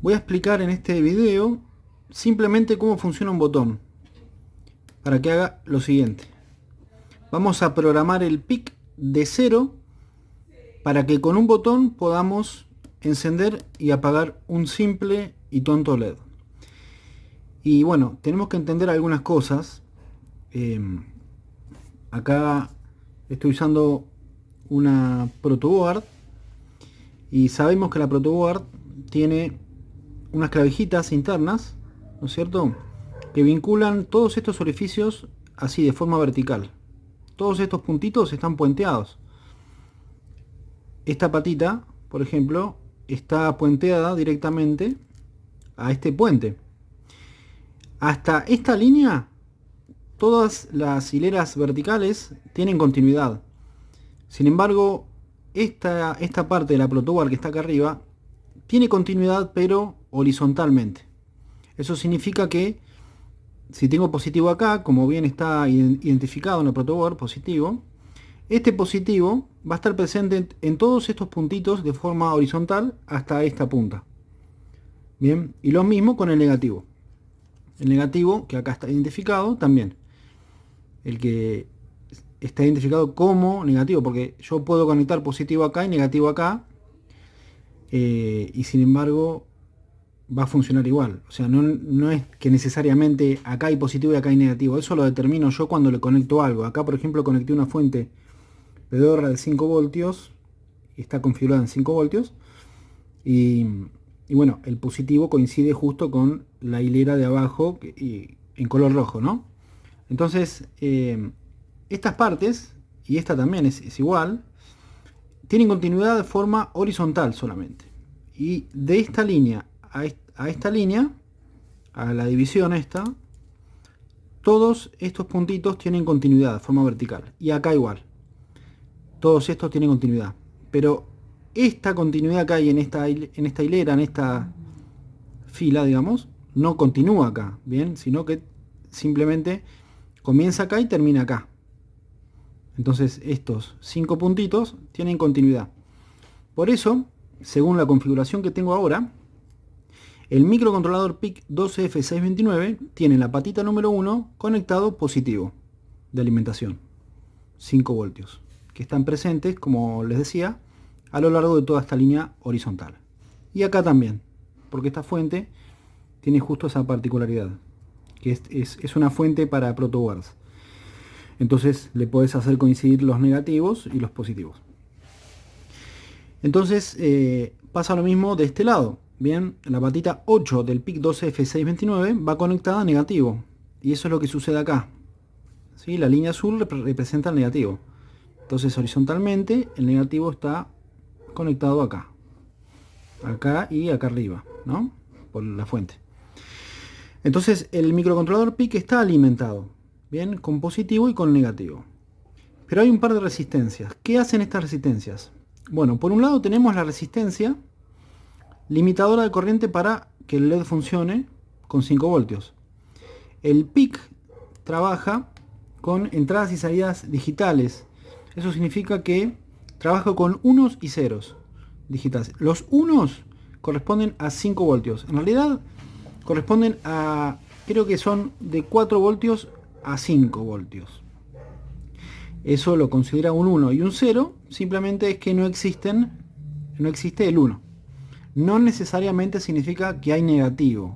Voy a explicar en este video simplemente cómo funciona un botón para que haga lo siguiente. Vamos a programar el PIC de cero para que con un botón podamos encender y apagar un simple y tonto LED. Y bueno, tenemos que entender algunas cosas. Acá estoy usando una protoboard y sabemos que la protoboard tiene unas clavijitas internas, ¿no es cierto?, que vinculan todos estos orificios así de forma vertical. Todos estos puntitos están puenteados. Esta patita, por ejemplo, está puenteada directamente a este puente. Hasta esta línea, todas las hileras verticales tienen continuidad. Sin embargo, esta parte de la protoboard que está acá arriba tiene continuidad, pero horizontalmente. Eso significa que si tengo positivo acá, como bien está identificado en el protoboard, positivo, este positivo va a estar presente en todos estos puntitos de forma horizontal hasta esta punta. Bien, y lo mismo con el negativo. El negativo, que acá está identificado, también. El que está identificado como negativo, porque yo puedo conectar positivo acá y negativo acá, y sin embargo va a funcionar igual. O sea, no es que necesariamente acá hay positivo y acá hay negativo. Eso lo determino yo cuando le conecto algo. Acá, por ejemplo, conecté una fuente pedorra de 5 voltios. Y está configurada en 5 voltios. Y bueno, el positivo coincide justo con la hilera de abajo y en color rojo, ¿no? Entonces, estas partes, y esta también es igual, tienen continuidad de forma horizontal solamente. Y de esta línea a esta línea, a la división esta, todos estos puntitos tienen continuidad de forma vertical. Y acá igual. Todos estos tienen continuidad. Pero esta continuidad que hay en esta hilera, en esta fila, digamos, no continúa acá, ¿bien? Sino que simplemente comienza acá y termina acá. Entonces estos 5 puntitos tienen continuidad. Por eso, según la configuración que tengo ahora, el microcontrolador PIC 12F629 tiene la patita número 1 conectado positivo de alimentación, 5 voltios, que están presentes, como les decía, a lo largo de toda esta línea horizontal. Y acá también, porque esta fuente tiene justo esa particularidad, que es una fuente para protoboards. Entonces le podés hacer coincidir los negativos y los positivos. Entonces pasa lo mismo de este lado. Bien, la patita 8 del PIC 12F629 va conectada a negativo. Y eso es lo que sucede acá. ¿Sí? La línea azul representa el negativo. Entonces horizontalmente el negativo está conectado acá. Acá y acá arriba, ¿no? Por la fuente. Entonces el microcontrolador PIC está alimentado. Bien, con positivo y con negativo. Pero hay un par de resistencias. ¿Qué hacen estas resistencias? Bueno, por un lado tenemos la resistencia limitadora de corriente para que el LED funcione con 5 voltios. El PIC trabaja con entradas y salidas digitales. Eso significa que trabaja con unos y ceros digitales. Los unos corresponden a 5 voltios. En realidad corresponden a, creo que son de 4 voltios a 5 voltios. Eso lo considera un 1 y un 0. Simplemente es que no existe el 1. No necesariamente significa que hay negativo.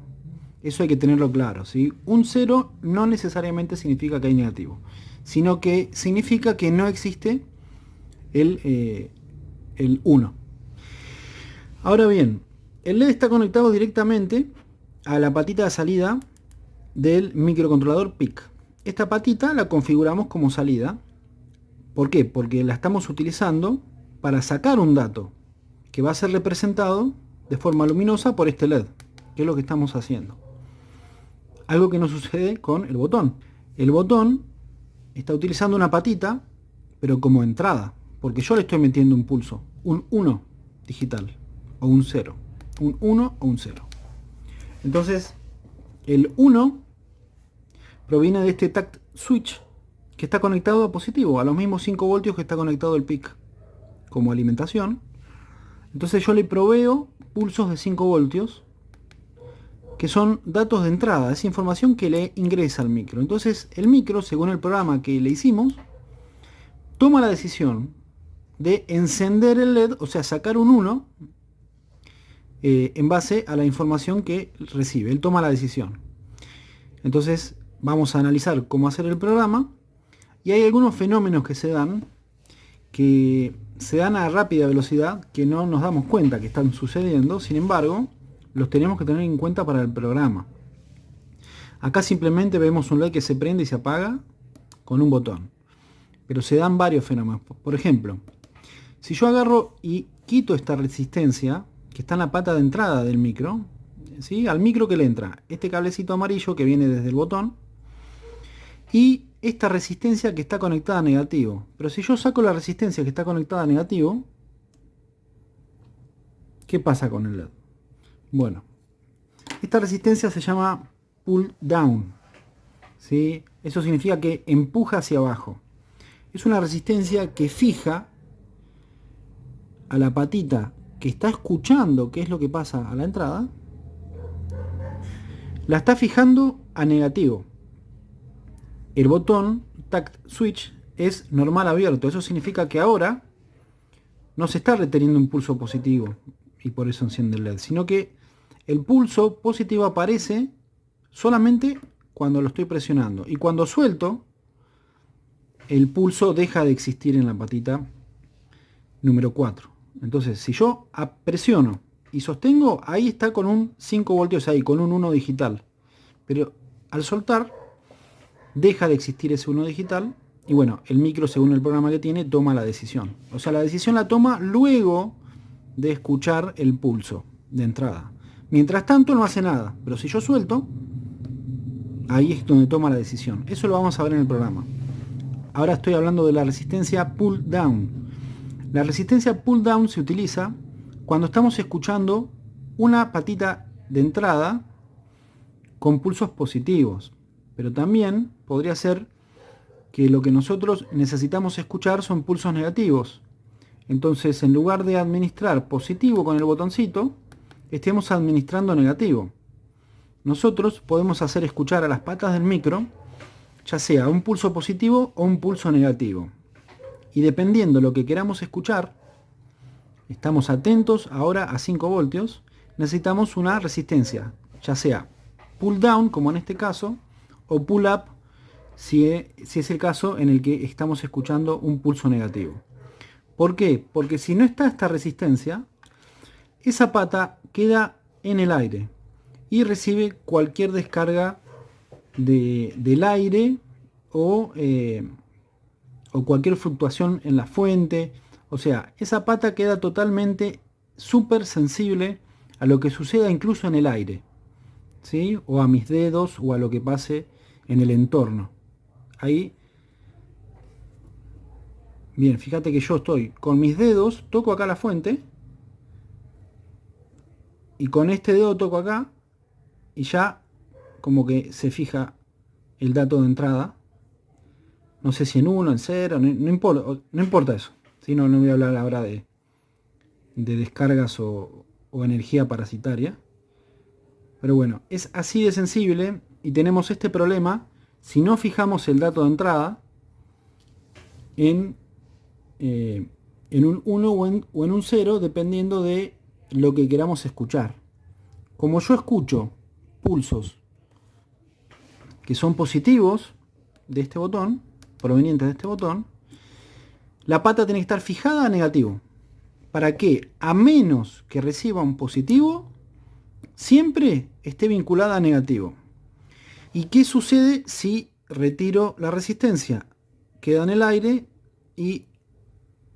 Eso hay que tenerlo claro, ¿sí? Un 0 no necesariamente significa que hay negativo, sino que significa que no existe el 1. Ahora bien, el LED está conectado directamente a la patita de salida del microcontrolador PIC. Esta patita la configuramos como salida. ¿Por qué? Porque la estamos utilizando para sacar un dato que va a ser representado de forma luminosa por este LED, que es lo que estamos haciendo. Algo que no sucede con el botón. El botón está utilizando una patita, pero como entrada, porque yo le estoy metiendo un pulso, un 1 digital, o un 0. Un 1 o un 0. Entonces, el 1 proviene de este tact switch, que está conectado a positivo, a los mismos 5 voltios que está conectado el PIC como alimentación. Entonces yo le proveo pulsos de 5 voltios que son datos de entrada, es información que le ingresa al micro. Entonces el micro, según el programa que le hicimos, toma la decisión de encender el LED, o sea, sacar un 1 en base a la información que recibe. Él toma la decisión. Entonces vamos a analizar cómo hacer el programa, y hay algunos fenómenos que se dan a rápida velocidad que no nos damos cuenta que están sucediendo. Sin embargo, los tenemos que tener en cuenta para el programa. Acá simplemente vemos un LED que se prende y se apaga con un botón, pero se dan varios fenómenos. Por ejemplo, si yo agarro y quito esta resistencia que está en la pata de entrada del micro, ¿sí? Al micro que le entra este cablecito amarillo que viene desde el botón y esta resistencia que está conectada a negativo. Pero si yo saco la resistencia que está conectada a negativo, ¿qué pasa con el LED? Bueno, esta resistencia se llama pull down, ¿sí? Eso significa que empuja hacia abajo. Es una resistencia que fija a la patita que está escuchando qué es lo que pasa a la entrada, la está fijando a negativo. El botón tact switch es normal abierto. Eso significa que ahora no se está reteniendo un pulso positivo y por eso enciende el LED, sino que el pulso positivo aparece solamente cuando lo estoy presionando, y cuando suelto el pulso deja de existir en la patita número 4. Entonces si yo presiono y sostengo, ahí está con un 5 voltios ahí, con un 1 digital, pero al soltar deja de existir ese 1 digital, y bueno, el micro, según el programa que tiene, toma la decisión. O sea, la decisión la toma luego de escuchar el pulso de entrada. Mientras tanto no hace nada, pero si yo suelto, ahí es donde toma la decisión. Eso lo vamos a ver en el programa. Ahora estoy hablando de la resistencia pull down. La resistencia pull down se utiliza cuando estamos escuchando una patita de entrada con pulsos positivos, pero también podría ser que lo que nosotros necesitamos escuchar son pulsos negativos. Entonces, en lugar de administrar positivo con el botoncito, estemos administrando negativo. Nosotros podemos hacer escuchar a las patas del micro ya sea un pulso positivo o un pulso negativo. Y dependiendo de lo que queramos escuchar, estamos atentos ahora a 5 voltios, necesitamos una resistencia, ya sea pull down, como en este caso, o pull up, si es el caso en el que estamos escuchando un pulso negativo. ¿Por qué? Porque si no está esta resistencia, esa pata queda en el aire y recibe cualquier descarga del aire o cualquier fluctuación en la fuente. O sea, esa pata queda totalmente súper sensible a lo que suceda incluso en el aire, ¿sí? O a mis dedos o a lo que pase en el entorno. Ahí, bien, fíjate que yo estoy con mis dedos, toco acá la fuente, y con este dedo toco acá, y ya como que se fija el dato de entrada. No sé si en 1, en 0, no importa eso. ¿Sí? No voy a hablar ahora de descargas o energía parasitaria. Pero bueno, es así de sensible, y tenemos este problema si no fijamos el dato de entrada en un 1 o en un 0, dependiendo de lo que queramos escuchar. Como yo escucho pulsos que son positivos de este botón, provenientes de este botón, la pata tiene que estar fijada a negativo, para que, a menos que reciba un positivo, siempre esté vinculada a negativo. ¿Y qué sucede si retiro la resistencia? Queda en el aire y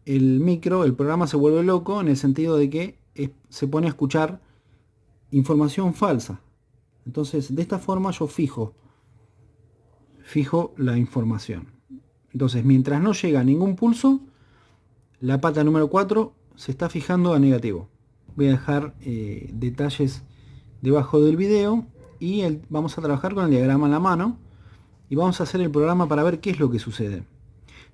el micro, el programa, se vuelve loco, en el sentido de que se pone a escuchar información falsa. Entonces, de esta forma yo fijo la información. Entonces, mientras no llega ningún pulso, la pata número 4 se está fijando a negativo. Voy a dejar detalles debajo del video, y vamos a trabajar con el diagrama en la mano y vamos a hacer el programa para ver qué es lo que sucede.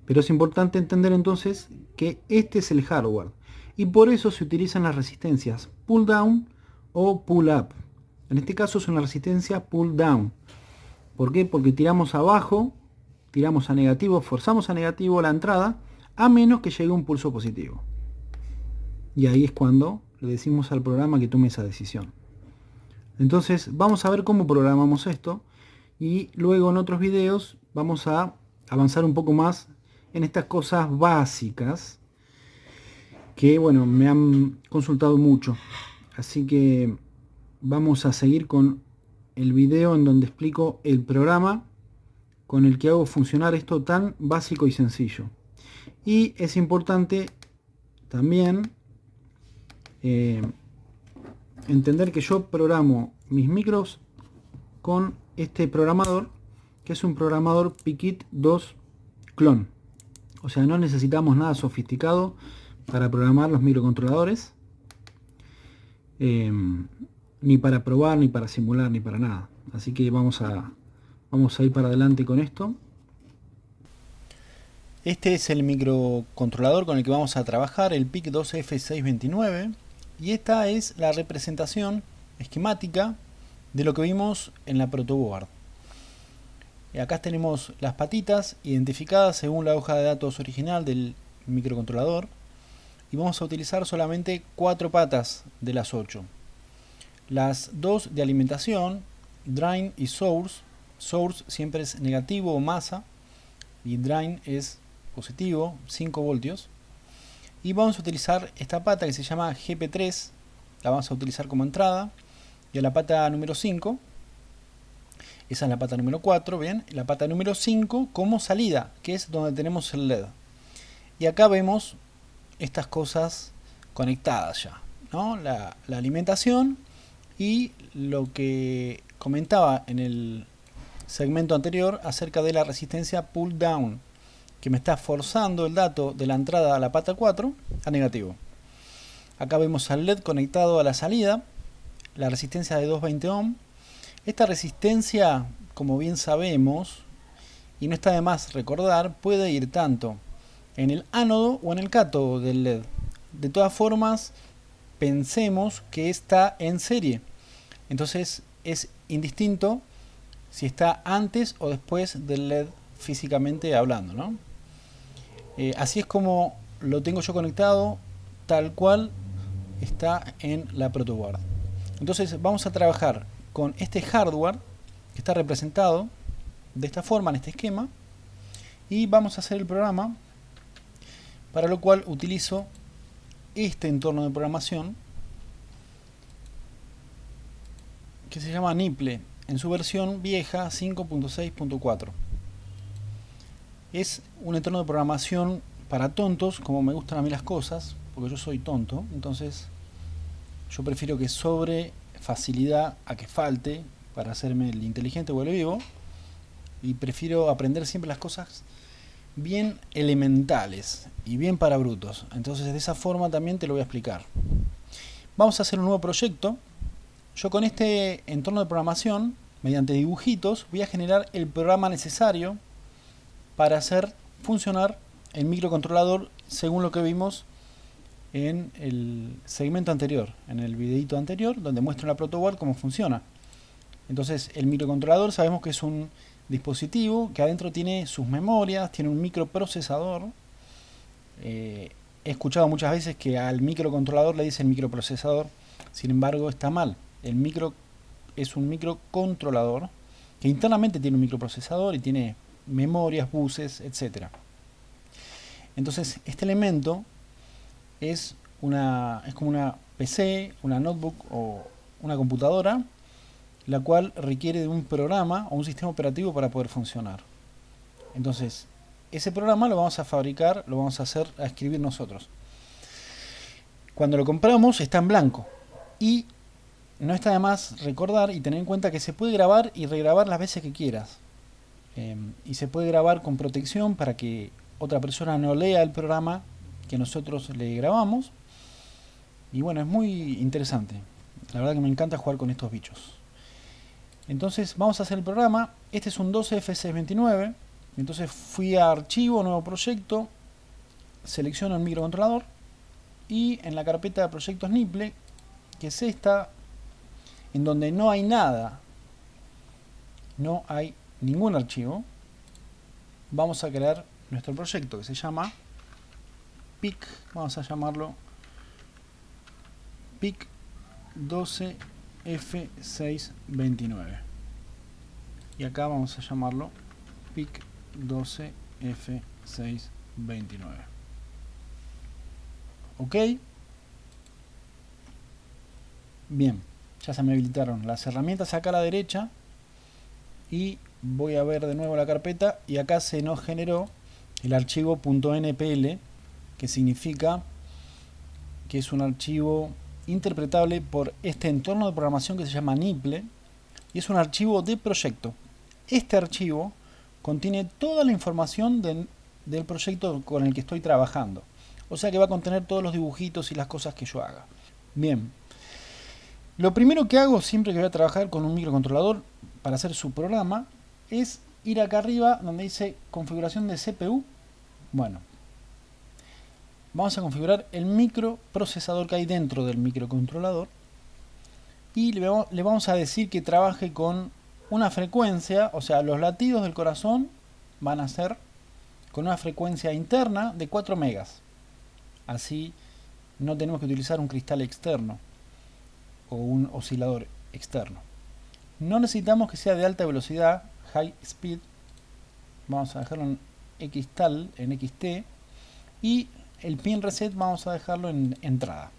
Pero es importante entender entonces que este es el hardware, y por eso se utilizan las resistencias pull down o pull up. En este caso es una resistencia pull down. ¿Por qué? Porque tiramos abajo, tiramos a negativo, forzamos a negativo la entrada, a menos que llegue un pulso positivo. Y ahí es cuando le decimos al programa que tome esa decisión. Entonces vamos a ver cómo programamos esto, y luego en otros videos vamos a avanzar un poco más en estas cosas básicas que, bueno, me han consultado mucho. Así que vamos a seguir con el video en donde explico el programa con el que hago funcionar esto tan básico y sencillo. Y es importante también entender que yo programo mis micros con este programador, que es un programador Piquit 2 Clone. O sea, no necesitamos nada sofisticado para programar los microcontroladores, ni para probar, ni para simular, ni para nada. Así que vamos a ir para adelante con esto. Este es el microcontrolador con el que vamos a trabajar, el PIC2F629, y esta es la representación esquemática de lo que vimos en la protoboard. Acá tenemos las patitas identificadas según la hoja de datos original del microcontrolador, y vamos a utilizar solamente 4 patas de las 8. Las 2 de alimentación, drain y source. Source siempre es negativo o masa, y drain es positivo, 5 voltios. Y vamos a utilizar esta pata que se llama GP3, la vamos a utilizar como entrada, y a la pata número 5, esa es la pata número 4, bien, la pata número 5 como salida, que es donde tenemos el LED. Y acá vemos estas cosas conectadas ya, ¿no? La alimentación y lo que comentaba en el segmento anterior acerca de la resistencia pull down, que me está forzando el dato de la entrada a la pata 4 a negativo. Acá vemos al LED conectado a la salida, la resistencia de 220 ohm. Esta resistencia, como bien sabemos, y no está de más recordar, puede ir tanto en el ánodo o en el cátodo del LED. De todas formas, pensemos que está en serie. Entonces es indistinto si está antes o después del LED físicamente hablando, ¿no? Así es como lo tengo yo conectado, tal cual está en la protoboard. Entonces vamos a trabajar con este hardware que está representado de esta forma en este esquema, y vamos a hacer el programa, para lo cual utilizo este entorno de programación que se llama Nipple en su versión vieja 5.6.4. Es un entorno de programación para tontos, como me gustan a mí las cosas, porque yo soy tonto. Entonces yo prefiero que sobre facilidad a que falte para hacerme el inteligente o el vivo, y prefiero aprender siempre las cosas bien elementales y bien para brutos. Entonces de esa forma también te lo voy a explicar. Vamos a hacer un nuevo proyecto. Yo con este entorno de programación, mediante dibujitos, voy a generar el programa necesario para hacer funcionar el microcontrolador según lo que vimos en el segmento anterior, en el videito anterior, donde muestro la protoboard cómo funciona. Entonces el microcontrolador sabemos que es un dispositivo que adentro tiene sus memorias, tiene un microprocesador. He escuchado muchas veces que al microcontrolador le dicen microprocesador, sin embargo está mal. El micro es un microcontrolador que internamente tiene un microprocesador y tiene memorias, buses, etc. Entonces este elemento es como una PC, una notebook o una computadora, la cual requiere de un programa o un sistema operativo para poder funcionar. Entonces ese programa lo vamos a fabricar, lo vamos a escribir nosotros. Cuando lo compramos está en blanco, y no está de más recordar y tener en cuenta que se puede grabar y regrabar las veces que quieras, y se puede grabar con protección para que otra persona no lea el programa que nosotros le grabamos. Y bueno, es muy interesante, la verdad que me encanta jugar con estos bichos. Entonces vamos a hacer el programa. Este es un 12F629. Entonces fui a archivo, nuevo proyecto, selecciono el microcontrolador, y en la carpeta de proyectos Nipple, que es esta, en donde no hay nada, no hay ningún archivo, vamos a crear nuestro proyecto que se llama PIC, vamos a llamarlo PIC 12F629. Y acá vamos a llamarlo PIC 12F629. ¿Ok? Bien, ya se me habilitaron las herramientas acá a la derecha. Y voy a ver de nuevo la carpeta y acá se nos generó el archivo .npl, que significa que es un archivo interpretable por este entorno de programación que se llama NIPLE y es un archivo de proyecto. Este archivo contiene toda la información del proyecto con el que estoy trabajando, o sea que va a contener todos los dibujitos y las cosas que yo haga. Bien, lo primero que hago siempre que voy a trabajar con un microcontrolador para hacer su programa es ir acá arriba donde dice configuración de CPU. Bueno, vamos a configurar el microprocesador que hay dentro del microcontrolador y le vamos a decir que trabaje con una frecuencia, o sea, los latidos del corazón van a ser con una frecuencia interna de 4 megas. Así no tenemos que utilizar un cristal externo o un oscilador externo. No necesitamos que sea de alta velocidad, high speed. Vamos a dejarlo en xtal, en xt. Y el pin reset vamos a dejarlo en entrada.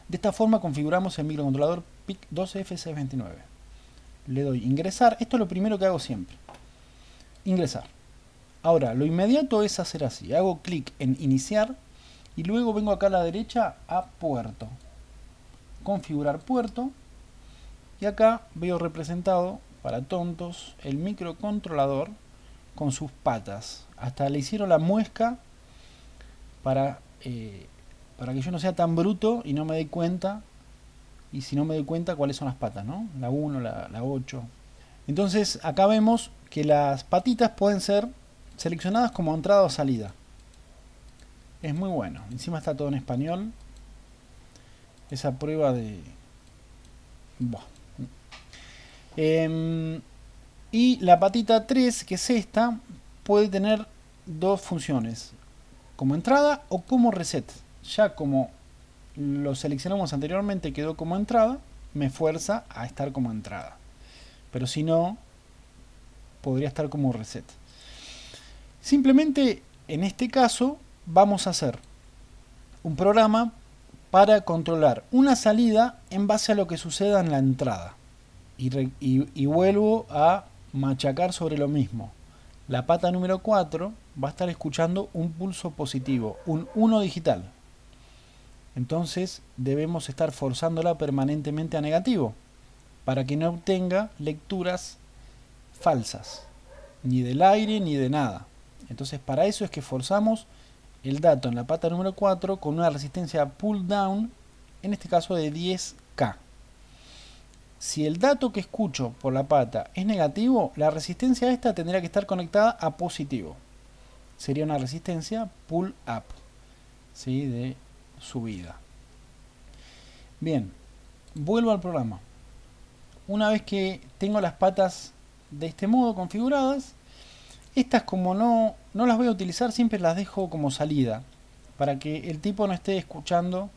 De esta forma configuramos el microcontrolador PIC 12F629. Le doy ingresar. Esto es lo primero que hago siempre. Ingresar. Ahora, lo inmediato es hacer así. Hago clic en iniciar y luego vengo acá a la derecha a puerto. Configurar puerto. Y acá veo representado, para tontos, el microcontrolador con sus patas. Hasta le hicieron la muesca para que yo no sea tan bruto y no me dé cuenta. Y si no me doy cuenta, cuáles son las patas, ¿no? La 1, la 8. Entonces acá vemos que las patitas pueden ser seleccionadas como entrada o salida. Es muy bueno. Encima está todo en español. Esa prueba de... Buah. Y la patita 3, que es esta, puede tener dos funciones, como entrada o como reset. Ya como lo seleccionamos anteriormente quedó como entrada, me fuerza a estar como entrada, pero si no, podría estar como reset. Simplemente en este caso vamos a hacer un programa para controlar una salida en base a lo que suceda en la entrada. Y vuelvo a machacar sobre lo mismo. La pata número 4 va a estar escuchando un pulso positivo, un 1 digital. Entonces debemos estar forzándola permanentemente a negativo para que no obtenga lecturas falsas, ni del aire ni de nada. Entonces para eso es que forzamos el dato en la pata número 4 con una resistencia pull down, en este caso de 10K. Si el dato que escucho por la pata es negativo, la resistencia esta tendría que estar conectada a positivo. Sería una resistencia pull up, ¿sí? De subida. Bien, vuelvo al programa. Una vez que tengo las patas de este modo configuradas, estas como no las voy a utilizar, siempre las dejo como salida, para que el tipo no esté escuchando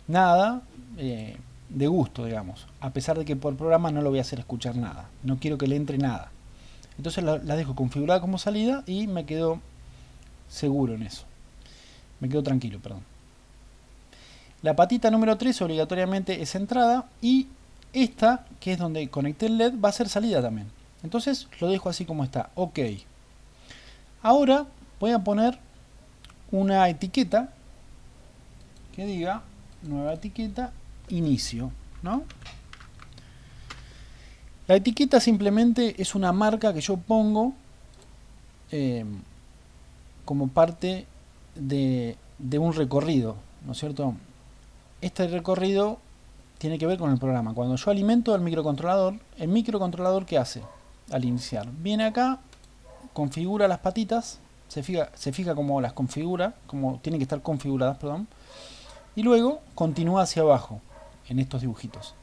nada de gusto, digamos, a pesar de que por programa no lo voy a hacer escuchar nada, no quiero que le entre nada. Entonces la dejo configurada como salida y me quedo seguro en eso, me quedo tranquilo, perdón. La patita número 3 obligatoriamente es entrada y esta, que es donde conecté el LED, va a ser salida también. Entonces lo dejo así como está, ok. Ahora voy a poner una etiqueta que diga nueva etiqueta inicio, ¿no? La etiqueta simplemente es una marca que yo pongo como parte de un recorrido, ¿no es cierto? Este recorrido tiene que ver con el programa. Cuando yo alimento el microcontrolador ¿qué hace? Al iniciar, viene acá, configura las patitas, se fija cómo las configura, como tienen que estar configuradas, perdón, y luego continúa hacia abajo en estos dibujitos.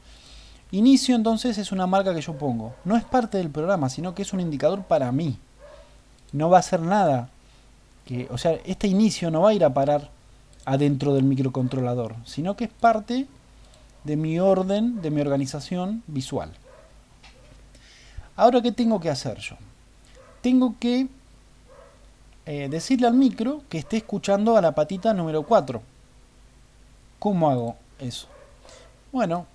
Inicio entonces es una marca que yo pongo. No es parte del programa, sino que es un indicador para mí. No va a hacer nada. O sea, este inicio no va a ir a parar adentro del microcontrolador, sino que es parte de mi orden, de mi organización visual. Ahora, ¿qué tengo que hacer yo? Tengo que decirle al micro que esté escuchando a la patita número 4. ¿Cómo hago eso? Bueno,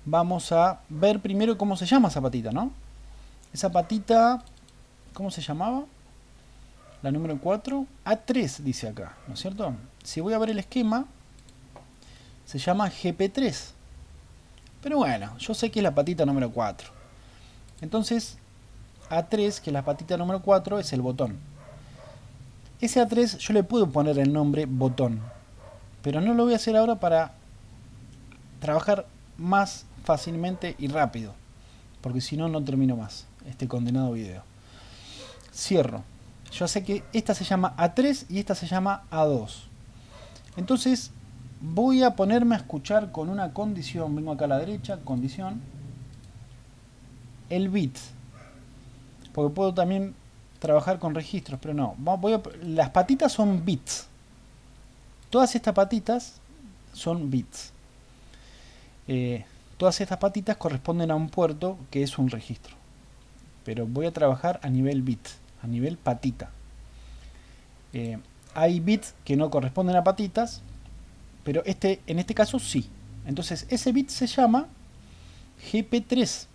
vamos a ver primero cómo se llama esa patita, ¿no? Esa patita, ¿cómo se llamaba? La número 4, A3 dice acá, ¿no es cierto? Si voy a ver el esquema, se llama GP3. Pero bueno, yo sé que es la patita número 4. Entonces, A3, que es la patita número 4, es el botón. Ese A3 yo le puedo poner el nombre botón, pero no lo voy a hacer ahora para trabajar más fácilmente y rápido, porque si no, no termino más este condenado video. Cierro. Yo sé que esta se llama A3 y esta se llama A2. Entonces voy a ponerme a escuchar con una condición. Vengo acá a la derecha, condición, el bit, porque puedo también trabajar con registros, pero no. Las patitas son bits. Todas estas patitas son bits. Todas estas patitas corresponden a un puerto que es un registro. Pero voy a trabajar a nivel bit, a nivel patita. Hay bits que no corresponden a patitas, pero en este caso sí. Entonces ese bit se llama GP3.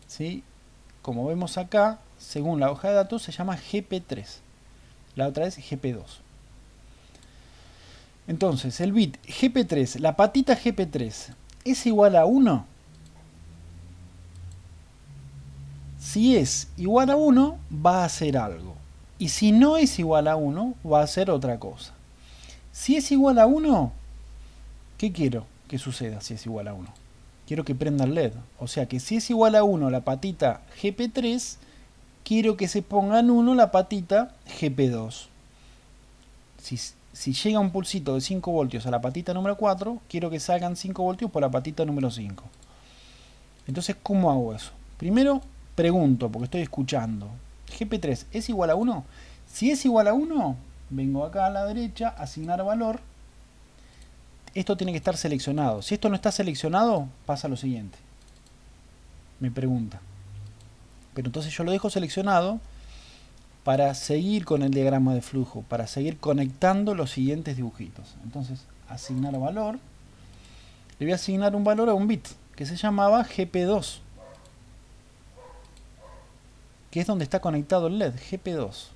¿Sí? Como vemos acá, según la hoja de datos, se llama GP3. La otra es GP2. Entonces, el bit GP3, la patita GP3, ¿es igual a 1? Si es igual a 1, va a hacer algo. Y si no es igual a 1, va a hacer otra cosa. Si es igual a 1, ¿qué quiero que suceda si es igual a 1? Quiero que prenda el LED. O sea que si es igual a 1 la patita GP3, quiero que se ponga en 1 la patita GP2. Si llega un pulsito de 5 voltios a la patita número 4, quiero que salgan 5 voltios por la patita número 5. Entonces, ¿cómo hago eso? Primero, pregunto, porque estoy escuchando. GP3, ¿es igual a 1? Si es igual a 1, vengo acá a la derecha, asignar valor. Esto tiene que estar seleccionado. Si esto no está seleccionado, pasa lo siguiente. Me pregunta. Pero entonces yo lo dejo seleccionado para seguir con el diagrama de flujo, para seguir conectando los siguientes dibujitos. Entonces, asignar valor. Le voy a asignar un valor a un bit, que se llamaba GP2. Que es donde está conectado el LED, GP2.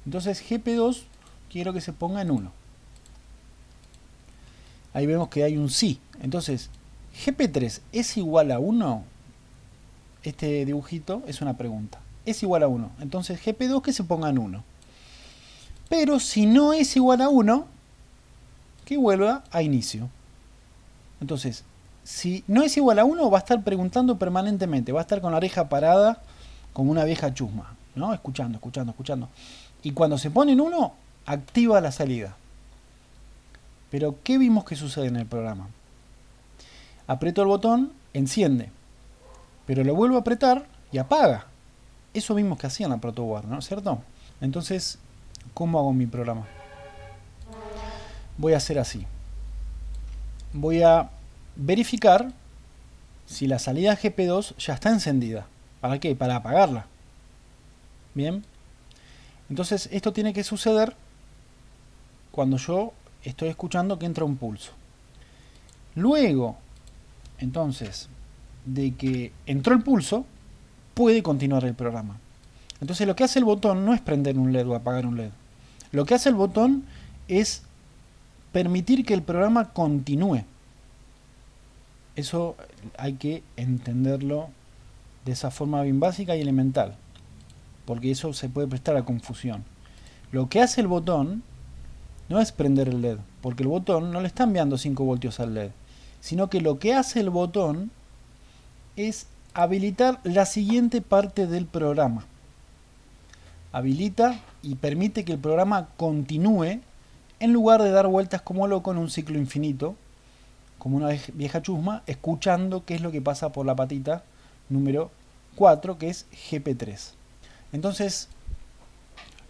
Entonces, GP2 quiero que se ponga en 1. Ahí vemos que hay un sí. Entonces, GP3 es igual a 1. Este dibujito es una pregunta. Es igual a 1. Entonces GP2 que se ponga en 1. Pero si no es igual a 1, que vuelva a inicio. Entonces, si no es igual a 1, va a estar preguntando permanentemente. Va a estar con la oreja parada como una vieja chusma, ¿no? Escuchando. Y cuando se pone en 1, activa la salida. Pero, ¿qué vimos que sucede en el programa? Aprieto el botón, enciende. Pero lo vuelvo a apretar y apaga. Eso vimos que hacía en la protoboard, ¿no es cierto? Entonces, ¿cómo hago mi programa? Voy a hacer así. Voy a verificar si la salida GP2 ya está encendida. ¿Para qué? Para apagarla. Bien. Entonces, esto tiene que suceder cuando yo estoy escuchando que entra un pulso. Luego, entonces, de que entró el pulso, puede continuar el programa. Entonces lo que hace el botón no es prender un LED o apagar un LED. Lo que hace el botón es permitir que el programa continúe. Eso hay que entenderlo de esa forma bien básica y elemental, porque eso se puede prestar a confusión. Lo que hace el botón no es prender el LED, porque el botón no le está enviando 5 voltios al LED, sino que lo que hace el botón es habilitar la siguiente parte del programa. Habilita y permite que el programa continúe en lugar de dar vueltas como loco en un ciclo infinito como una vieja chusma, escuchando qué es lo que pasa por la patita número 4, que es GP3. Entonces,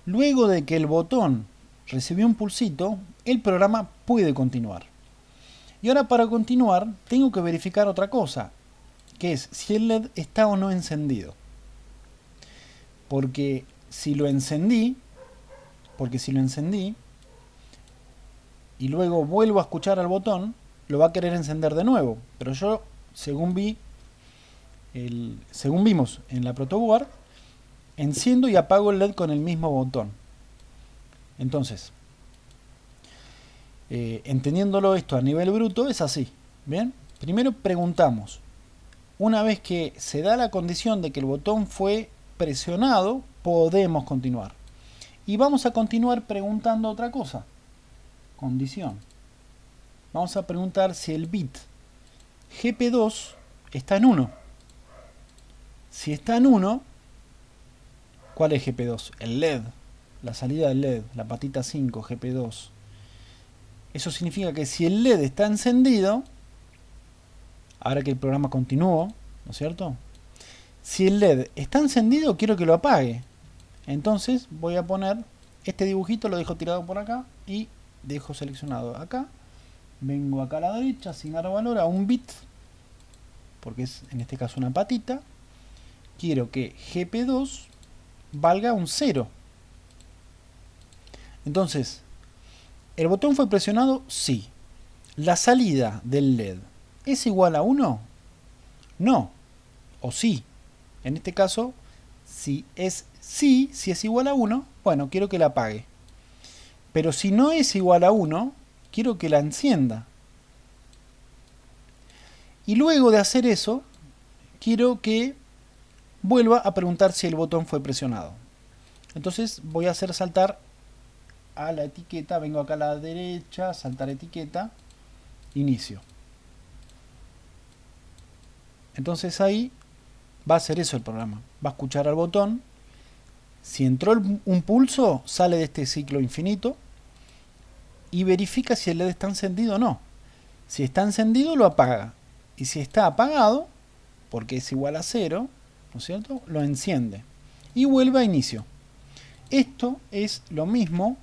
luego de que el botón recibió un pulsito, el programa puede continuar. Y ahora, para continuar, tengo que verificar otra cosa, que es si el LED está o no encendido. Porque si lo encendí y luego vuelvo a escuchar al botón, lo va a querer encender de nuevo. Pero yo, según vimos en la protoboard, enciendo y apago el LED con el mismo botón. Entonces, entendiéndolo esto a nivel bruto, es así. Bien, primero preguntamos. Una vez que se da la condición de que el botón fue presionado, podemos continuar. Y vamos a continuar preguntando otra cosa. Condición. Vamos a preguntar si el bit GP2 está en 1. Si está en 1, ¿cuál es GP2? El LED, la salida del LED, la patita 5, GP2. Eso significa que si el LED está encendido, ahora que el programa continuó, ¿no es cierto? Si el LED está encendido, quiero que lo apague. Entonces voy a poner este dibujito, lo dejo tirado por acá y dejo seleccionado acá. Vengo acá a la derecha, asignar valor a un bit, porque es en este caso una patita. Quiero que GP2 valga un 0. Entonces, ¿el botón fue presionado? Sí. ¿La salida del LED es igual a 1? No. O sí. En este caso, si es igual a 1, bueno, quiero que la apague. Pero si no es igual a 1, quiero que la encienda. Y luego de hacer eso, quiero que vuelva a preguntar si el botón fue presionado. Entonces voy a hacer saltar a la etiqueta, vengo acá a la derecha, saltar etiqueta, inicio. Entonces ahí va a hacer eso el programa. Va a escuchar al botón. Si entró un pulso, sale de este ciclo infinito y verifica si el LED está encendido o no. Si está encendido, lo apaga. Y si está apagado, porque es igual a 0, ¿no es cierto?, lo enciende. Y vuelve a inicio. Esto es lo mismo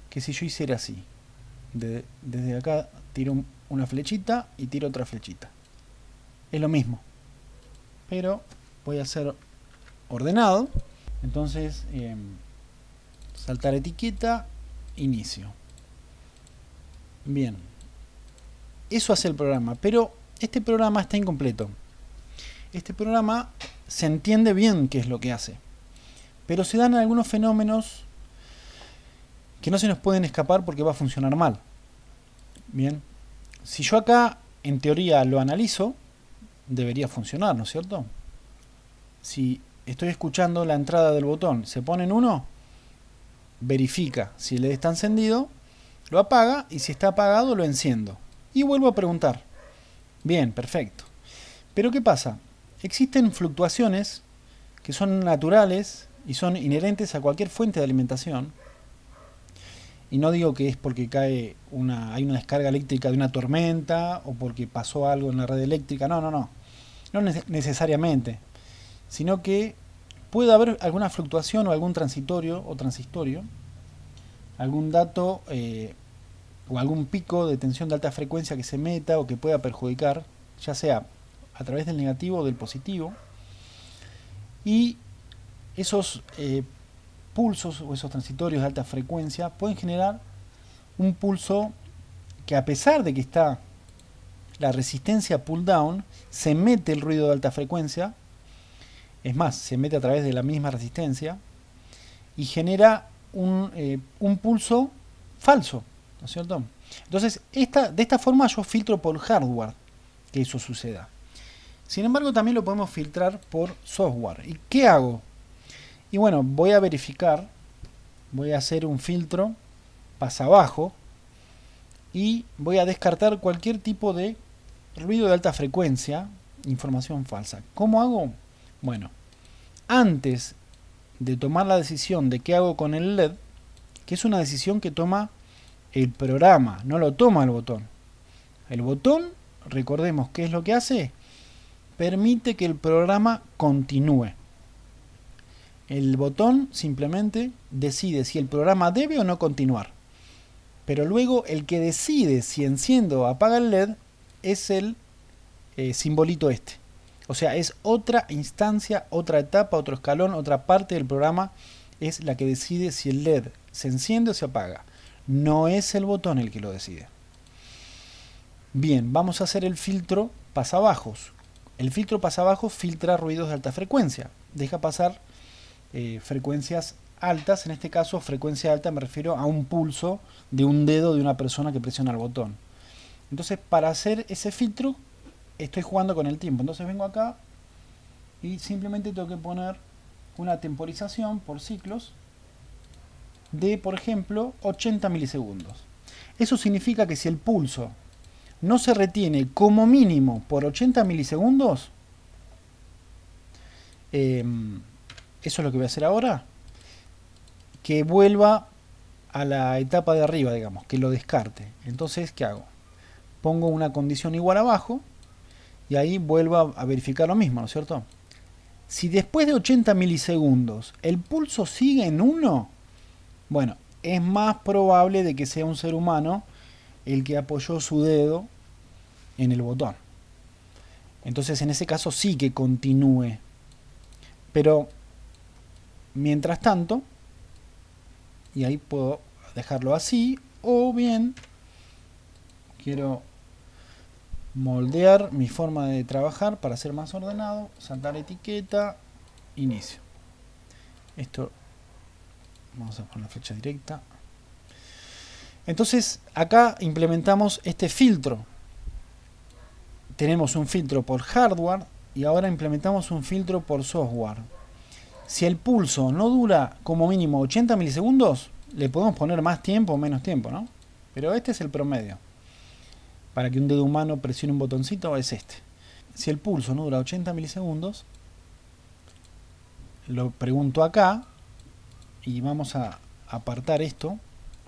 que si yo hiciera así. Desde acá tiro una flechita y tiro otra flechita. Es lo mismo. Pero voy a hacer ordenado. Entonces, saltar etiqueta, inicio. Bien. Eso hace el programa, pero este programa está incompleto. Este programa se entiende bien qué es lo que hace, pero se dan algunos fenómenos que no se nos pueden escapar porque va a funcionar mal. Bien. Si yo acá, en teoría, lo analizo, debería funcionar, ¿no es cierto? Si estoy escuchando la entrada del botón, se pone en 1, verifica si el LED está encendido, lo apaga y si está apagado lo enciendo. Y vuelvo a preguntar. Bien, perfecto. Pero ¿qué pasa? Existen fluctuaciones que son naturales y son inherentes a cualquier fuente de alimentación. Y no digo que es porque hay una descarga eléctrica de una tormenta o porque pasó algo en la red eléctrica. No, no, no. No necesariamente. Sino que puede haber alguna fluctuación o algún transitorio o transistorio, algún dato o algún pico de tensión de alta frecuencia que se meta o que pueda perjudicar, ya sea a través del negativo o del positivo. Y esos pulsos o esos transitorios de alta frecuencia pueden generar un pulso que, a pesar de que está la resistencia pull down, se mete el ruido de alta frecuencia. Es más, se mete a través de la misma resistencia y genera un pulso falso, ¿no es cierto? Entonces, de esta forma yo filtro por hardware que eso suceda. Sin embargo, también lo podemos filtrar por software. ¿Y qué hago? Y bueno, voy a verificar, voy a hacer un filtro pasa abajo y voy a descartar cualquier tipo de ruido de alta frecuencia, información falsa. ¿Cómo hago? Bueno, antes de tomar la decisión de qué hago con el LED, que es una decisión que toma el programa, no lo toma el botón. El botón recordemos qué es lo que hace. Permite que el programa continúe. El botón simplemente decide si el programa debe o no continuar. Pero luego el que decide si enciende o apaga el LED es el simbolito este. O sea, es otra instancia, otra etapa, otro escalón, otra parte del programa es la que decide si el LED se enciende o se apaga. No es el botón el que lo decide. Bien, vamos a hacer el filtro pasabajos. El filtro pasabajos filtra ruidos de alta frecuencia. Deja pasar frecuencias altas. En este caso, frecuencia alta me refiero a un pulso de un dedo de una persona que presiona el botón. Entonces, para hacer ese filtro, estoy jugando con el tiempo. Entonces vengo acá y simplemente tengo que poner una temporización por ciclos de, por ejemplo, 80 milisegundos. Eso significa que si el pulso no se retiene como mínimo por 80 milisegundos, eso es lo que voy a hacer ahora, que vuelva a la etapa de arriba, digamos, que lo descarte. Entonces, ¿qué hago? Pongo una condición igual abajo y ahí vuelvo a verificar lo mismo, ¿no es cierto? Si después de 80 milisegundos el pulso sigue en 1, bueno, es más probable de que sea un ser humano el que apoyó su dedo en el botón. Entonces en ese caso sí que continúe. Pero mientras tanto, y ahí puedo dejarlo así, o bien quiero moldear mi forma de trabajar para ser más ordenado, saltar etiqueta, inicio. Esto vamos a poner la flecha directa. Entonces acá implementamos este filtro. Tenemos un filtro por hardware y ahora implementamos un filtro por software. Si el pulso no dura como mínimo 80 milisegundos, le podemos poner más tiempo o menos tiempo, ¿no? Pero este es el promedio. Para que un dedo humano presione un botoncito es este. Si el pulso no dura 80 milisegundos, lo pregunto acá y vamos a apartar esto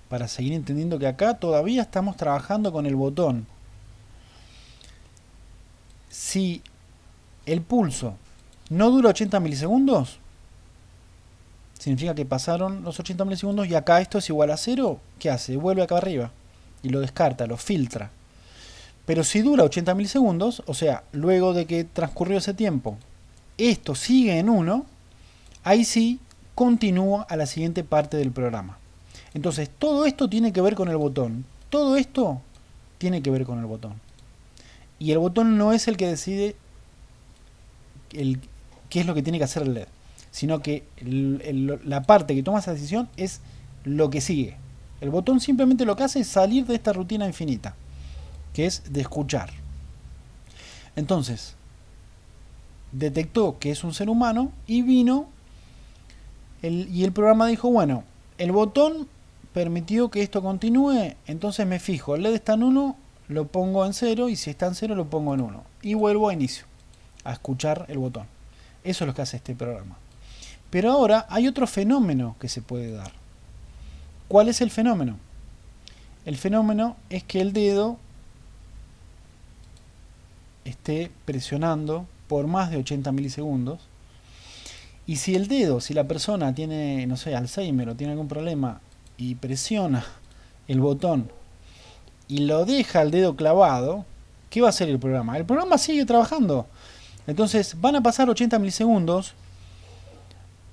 para seguir entendiendo que acá todavía estamos trabajando con el botón. Si el pulso no dura 80 milisegundos, significa que pasaron los 80 milisegundos y acá esto es igual a 0. ¿Qué hace? Vuelve acá arriba y lo descarta, lo filtra. Pero si dura 80 milisegundos, o sea, luego de que transcurrió ese tiempo, esto sigue en 1, ahí sí continúa a la siguiente parte del programa. Entonces, todo esto tiene que ver con el botón. Todo esto tiene que ver con el botón. Y el botón no es el que decide qué es lo que tiene que hacer el LED, sino que la parte que toma esa decisión es lo que sigue. El botón simplemente lo que hace es salir de esta rutina infinita, que es de escuchar. Entonces, detectó que es un ser humano y vino y el programa dijo, bueno, el botón permitió que esto continúe, entonces me fijo, el LED está en 1, lo pongo en 0 y si está en 0 lo pongo en 1 y vuelvo a inicio, a escuchar el botón. Eso es lo que hace este programa. Pero ahora hay otro fenómeno que se puede dar. ¿Cuál es el fenómeno? El fenómeno es que el dedo esté presionando por más de 80 milisegundos y si el dedo, si la persona tiene, no sé, Alzheimer o tiene algún problema y presiona el botón y lo deja el dedo clavado, ¿qué va a hacer el programa? El programa sigue trabajando. Entonces van a pasar 80 milisegundos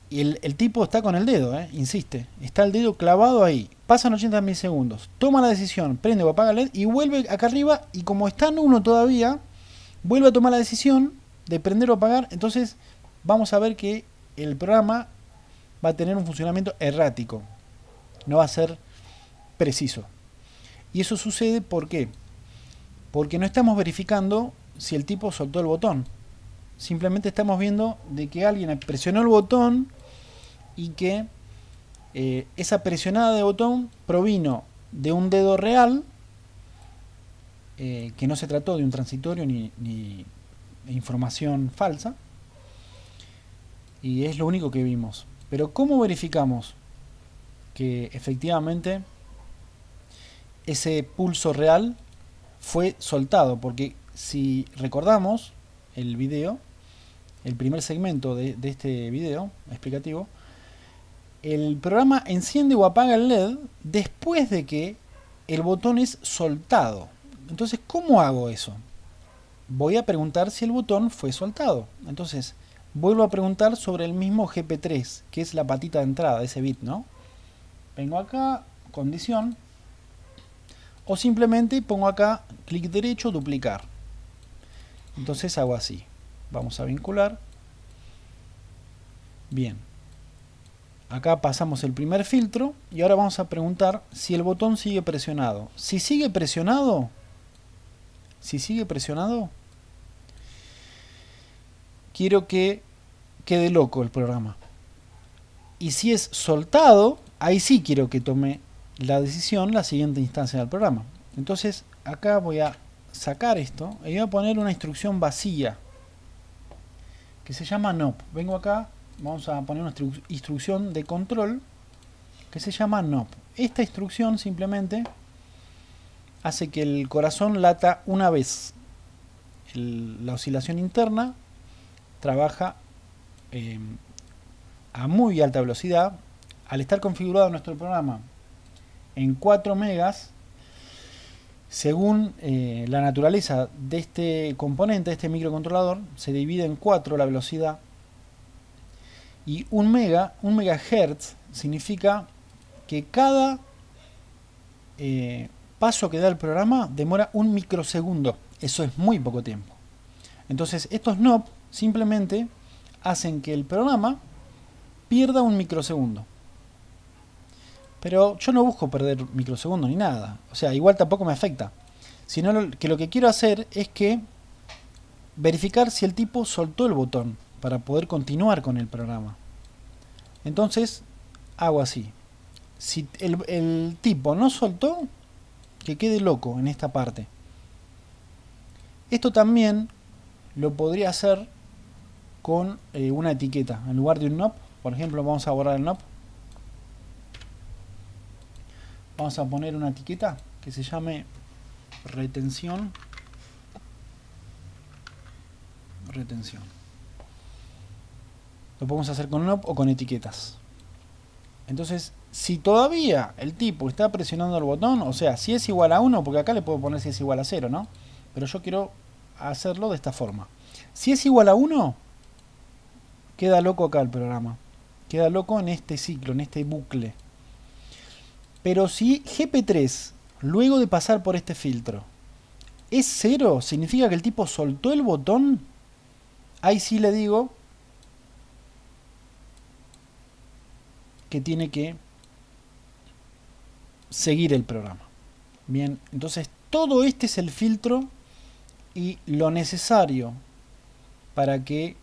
y el tipo está con el dedo, insiste, está el dedo clavado ahí, pasan 80 milisegundos, toma la decisión, prende o apaga el LED y vuelve acá arriba y como está en 1 todavía, vuelve a tomar la decisión de prender o apagar. Entonces vamos a ver que el programa va a tener un funcionamiento errático, no va a ser preciso. Y eso sucede ¿por qué? Porque no estamos verificando si el tipo soltó el botón. Simplemente estamos viendo de que alguien presionó el botón y que esa presionada de botón provino de un dedo real, que no se trató de un transitorio ni información falsa, y es lo único que vimos. Pero ¿cómo verificamos que efectivamente ese pulso real fue soltado? Porque si recordamos el video, el primer segmento de este video explicativo, el programa enciende o apaga el LED después de que el botón es soltado. Entonces, ¿cómo hago eso? Voy a preguntar si el botón fue soltado. Entonces, vuelvo a preguntar sobre el mismo GP3, que es la patita de entrada, ese bit, ¿no? Vengo acá, condición, o simplemente pongo acá, clic derecho, duplicar. Entonces hago así. Vamos a vincular. Bien. Acá pasamos el primer filtro y ahora vamos a preguntar si el botón sigue presionado. Si sigue presionado, quiero que quede loco el programa. Y si es soltado, ahí sí quiero que tome la decisión la siguiente instancia del programa. Entonces acá voy a sacar esto y voy a poner una instrucción vacía que se llama NOP. Vengo acá, vamos a poner una instrucción de control que se llama NOP. Esta instrucción simplemente hace que el corazón lata una vez. La oscilación interna trabaja a muy alta velocidad. Al estar configurado nuestro programa en 4 megas, según la naturaleza de este componente, de este microcontrolador, se divide en 4 la velocidad. Y un megahertz significa que cada paso que da el programa demora 1 microsegundo. Eso es muy poco tiempo. Entonces estos NOP simplemente hacen que el programa pierda 1 microsegundo. Pero yo no busco perder microsegundos ni nada. O sea, igual tampoco me afecta. Sino que lo que quiero hacer es que verificar si el tipo soltó el botón para poder continuar con el programa. Entonces hago así. Si el tipo no soltó, que quede loco en esta parte. Esto también lo podría hacer con una etiqueta. En lugar de un NOP, por ejemplo, vamos a borrar el NOP. Vamos a poner una etiqueta que se llame retención. Lo podemos hacer con NOP o con etiquetas. Entonces, si todavía el tipo está presionando el botón, o sea, si es igual a 1, porque acá le puedo poner si es igual a 0, ¿no? Pero yo quiero hacerlo de esta forma. Si es igual a 1, queda loco acá el programa. Queda loco en este ciclo, en este bucle. Pero si GP3, luego de pasar por este filtro, es 0, significa que el tipo soltó el botón, ahí sí le digo que tiene que seguir el programa. Bien, entonces todo este es el filtro y lo necesario para que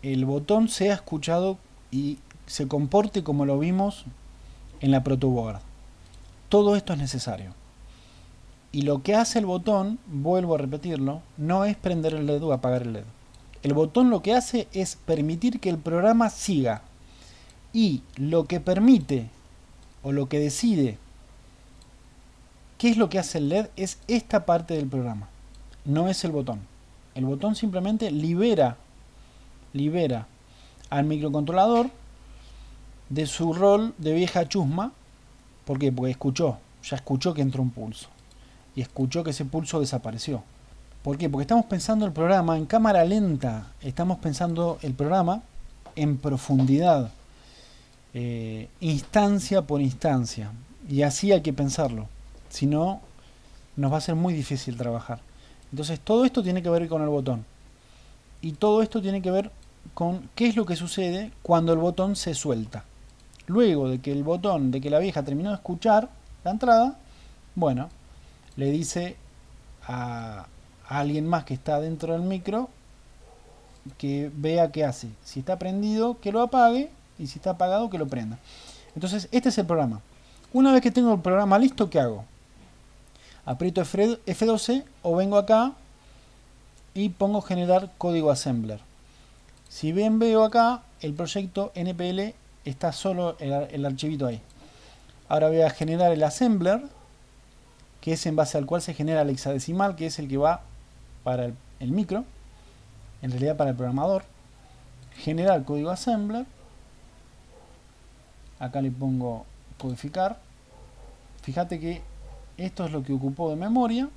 el botón sea escuchado y se comporte como lo vimos en la protoboard. Todo esto es necesario. Y lo que hace el botón, vuelvo a repetirlo, no es prender el LED o apagar el LED. El botón lo que hace es permitir que el programa siga. Y lo que permite o lo que decide qué es lo que hace el LED es esta parte del programa. No es el botón. El botón simplemente libera al microcontrolador de su rol de vieja chusma. ¿Por qué? Porque ya escuchó que entró un pulso. Y escuchó que ese pulso desapareció. ¿Por qué? Porque estamos pensando el programa en cámara lenta. Estamos pensando el programa en profundidad. Instancia por instancia. Y así hay que pensarlo. Si no, nos va a ser muy difícil trabajar. Entonces todo esto tiene que ver con el botón. Y todo esto tiene que ver con qué es lo que sucede cuando el botón se suelta. Luego de que de que la vieja terminó de escuchar la entrada, bueno, le dice a alguien más que está dentro del micro que vea qué hace. Si está prendido, que lo apague, y si está apagado, que lo prenda. Entonces, este es el programa. Una vez que tengo el programa listo, ¿qué hago? Aprieto F12 o vengo acá y pongo generar código assembler. Si bien veo acá, el proyecto NPL está solo el archivito ahí. Ahora voy a generar el assembler, que es en base al cual se genera el hexadecimal, que es el que va para el micro, en realidad para el programador, generar código assembler, acá le pongo codificar, fíjate que esto es lo que ocupó de memoria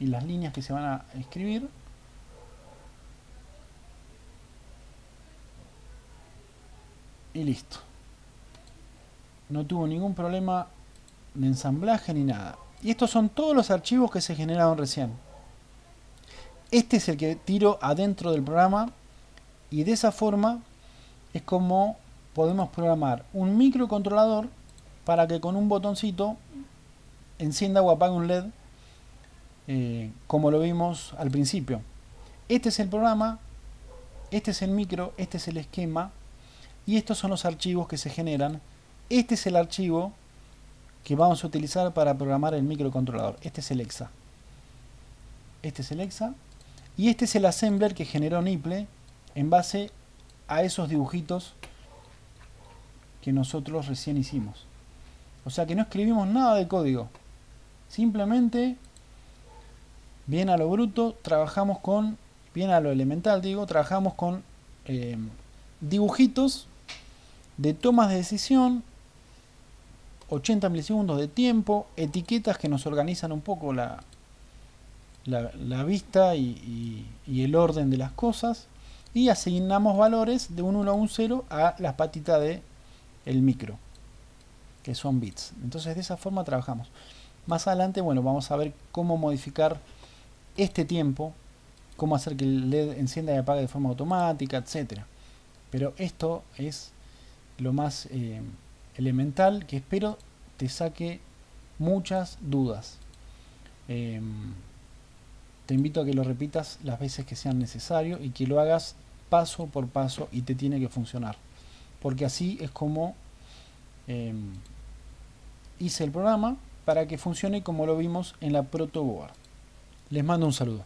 y las líneas que se van a escribir. Y listo. No tuvo ningún problema de ensamblaje ni nada. Y estos son todos los archivos que se generaron recién. Este es el que tiro adentro del programa y de esa forma es como podemos programar un microcontrolador para que con un botoncito encienda o apague un LED, como lo vimos al principio. Este es el programa, este es el micro, este es el esquema y estos son los archivos que se generan. Este es el archivo que vamos a utilizar para programar el microcontrolador. Este es el EXA. Este es el EXA. Y este es el assembler que generó Nipple en base a esos dibujitos que nosotros recién hicimos. O sea que no escribimos nada de código. Simplemente, bien a lo bruto, trabajamos con, bien a lo elemental digo, trabajamos con dibujitos de tomas de decisión, 80 milisegundos de tiempo, etiquetas que nos organizan un poco la vista y el orden de las cosas, y asignamos valores de un 1 a un 0 a las patitas de el micro, que son bits. Entonces de esa forma trabajamos. Más adelante, bueno, vamos a ver cómo modificar este tiempo, cómo hacer que el LED encienda y apague de forma automática, etcétera. Pero esto es lo más elemental, que espero te saque muchas dudas. Te invito a que lo repitas las veces que sean necesario y que lo hagas paso por paso y te tiene que funcionar. Porque así es como hice el programa para que funcione como lo vimos en la protoboard. Les mando un saludo.